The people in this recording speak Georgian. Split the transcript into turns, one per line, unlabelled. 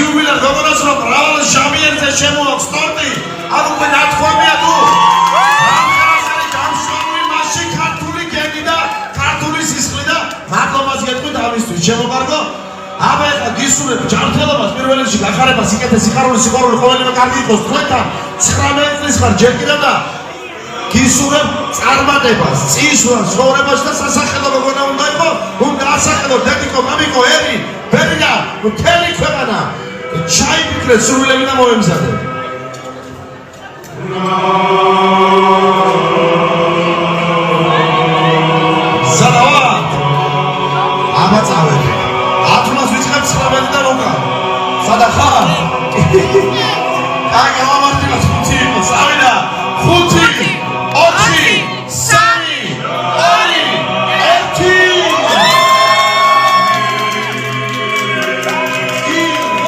იუბილე როგორაც რომ მრავალ ჟამიერზე შემოაქვს ტორტი არ უკვე ნათქვამია თუ რამხანასარი გამშვებული მასში ქართული გემი და ქართული სისხლი და მადლობას გეტყვით ამისთვის შემოგარგო აბა ეხლა გისურვებ ჯანმრთელობას პირველ რიგში გახარებას სიკეთე სიხარული ყოველივე კარგი იყოს თქვენთან 19 წლის ხარ ჯერ კიდევ და გისურვებ წარმატებას წისვლას ცხოვრებაში და სასახელო როგორ უნდა იყო უნდა ასახელო დედიკო მამიკო ერი ბერია მთელი ქვეყანა ჩაიფიქრეთ სურვილები და მოემზადეთ ზადავად აბა წავედ 10-ს ვიწყებ 19-დან უკან სადა ხარ? აი გამამართლებს ხუთი იყოს ავიდა